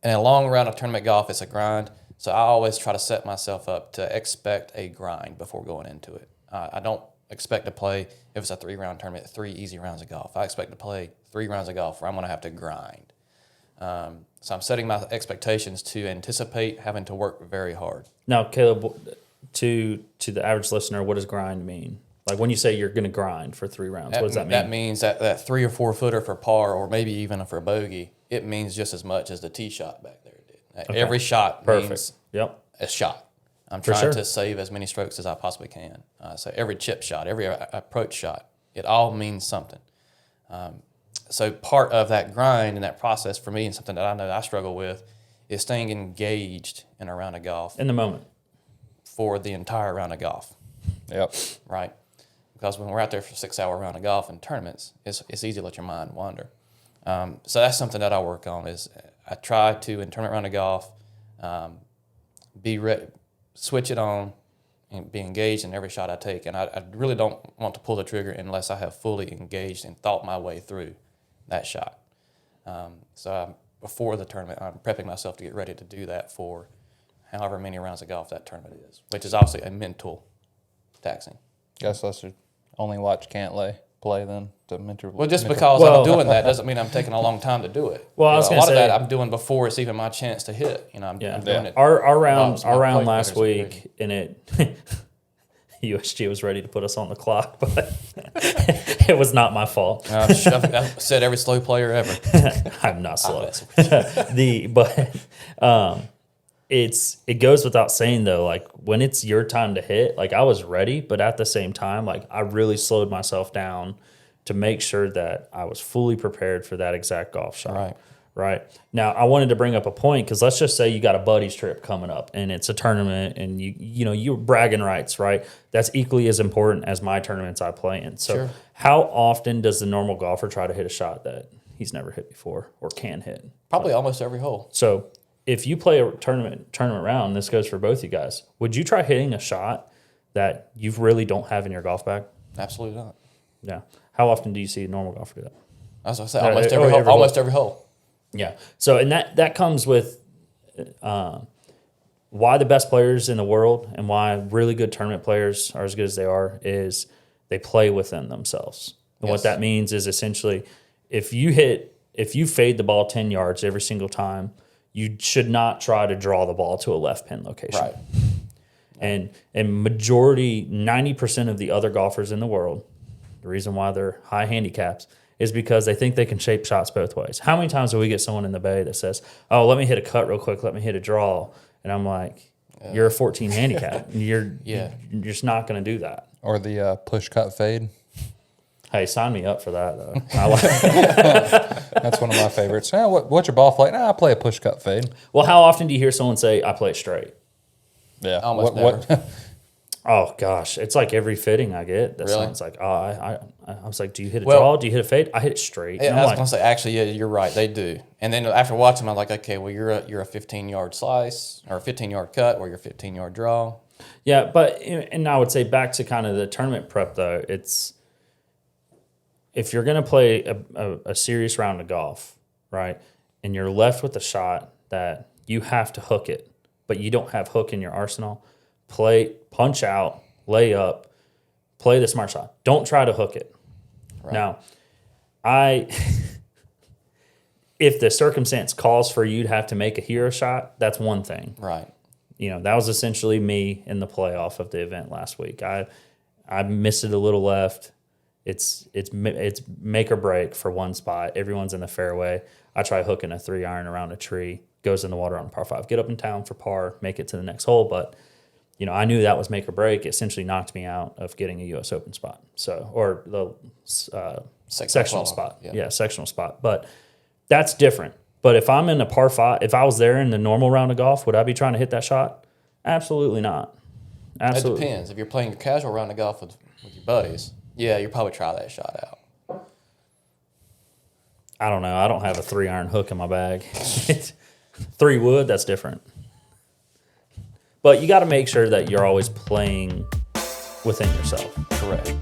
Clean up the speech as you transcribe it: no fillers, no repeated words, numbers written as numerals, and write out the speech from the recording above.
in a long round of tournament golf, it's a grind. So I always try to set myself up to expect a grind before going into it. I don't expect to play, if it's a 3-round tournament, 3 easy rounds of golf. I expect to play 3 rounds of golf where I'm going to have to grind. So I'm setting my expectations to anticipate having to work very hard. Now, Caleb, to the average listener, what does grind mean? Like when you say you're going to grind for 3 rounds, what does that mean? That means that 3 or 4 footer for par, or maybe even for bogey, it means just as much as the tee shot back there did. Okay. Every shot means a shot. I'm trying to save as many strokes as I possibly can. So every chip shot, every approach shot, it all means something. So part of that grind and that process for me, and something that I know I struggle with, is staying engaged in a round of golf. In the moment. For the entire round of golf. Yep. Right? Because when we're out there for a 6-hour round of golf in tournaments, it's easy to let your mind wander. So that's something that I work on. Is I try to, in tournament round of golf, be ready, switch it on, and be engaged in every shot I take. And I really don't want to pull the trigger unless I have fully engaged and thought my way through that shot. Before the tournament, I'm prepping myself to get ready to do that for however many rounds of golf that tournament is, which is obviously a mental taxing. Guess I should only watch Cantlay play then to mentor. Well, just because I'm doing that doesn't mean I'm taking a long time to do it. Well, I was a lot of that I'm doing before it's even my chance to hit. I'm doing it. Our round last week, and USG was ready to put us on the clock, but it was not my fault. I've said every slow player ever. I'm not slow. It goes without saying though, like when it's your time to hit, like I was ready, but at the same time, like I really slowed myself down to make sure that I was fully prepared for that exact golf shot. Right. Now, I wanted to bring up a point because let's just say you got a buddies trip coming up and it's a tournament and you're bragging rights, right? That's equally as important as my tournaments I play in. So how often does the normal golfer try to hit a shot that he's never hit before or can hit? Probably almost every hole. So if you play a tournament round, this goes for both you guys, would you try hitting a shot that you really don't have in your golf bag? Absolutely not. Yeah. How often do you see a normal golfer do that? As I say, almost every hole. Almost every hole. Yeah. So, and that comes with why the best players in the world and why really good tournament players are as good as they are is they play within themselves. And what that means is essentially if you fade the ball 10 yards every single time, you should not try to draw the ball to a left pin location. Right. And majority, 90% of the other golfers in the world, the reason why they're high handicaps is because they think they can shape shots both ways. How many times do we get someone in the bay that says, oh, let me hit a cut real quick, let me hit a draw? And I'm like, you're a 14 handicap. You're just not going to do that. Or the push cut fade. Hey, sign me up for that, though. That's one of my favorites. What's your ball flight? I play a push cut fade. Well, how often do you hear someone say, I play it straight? Yeah. Almost never. Oh, gosh. It's like every fitting I get. That really? Someone's like, I was like, do you hit a draw? Do you hit a fade? I hit it straight. Yeah, I was going to say, actually, yeah, you're right. They do. And then after watching them, I'm like, okay, well, you're a 15-yard slice or a 15-yard cut or you're a 15-yard draw. Yeah, and I would say back to kind of the tournament prep, though, it's if you're going to play a serious round of golf, right, and you're left with a shot that you have to hook it, but you don't have hook in your arsenal, punch out, lay up, play the smart shot. Don't try to hook it. Right. Now, if the circumstance calls for you to have to make a hero shot, that's one thing. Right. That was essentially me in the playoff of the event last week. I missed it a little left. It's make or break for one spot. Everyone's in the fairway. I try hooking a 3-iron around a tree, goes in the water on par 5. Get up in town for par, make it to the next hole, but I knew that was make or break. It essentially knocked me out of getting a U.S. Open spot. Or the sectional spot. Yeah, sectional spot. But that's different. But if I'm in a par 5, if I was there in the normal round of golf, would I be trying to hit that shot? Absolutely not. Absolutely. It depends. If you're playing your casual round of golf with your buddies, yeah, you'll probably try that shot out. I don't know. I don't have a 3-iron hook in my bag. 3 wood, that's different. But you got to make sure that you're always playing within yourself. Correct.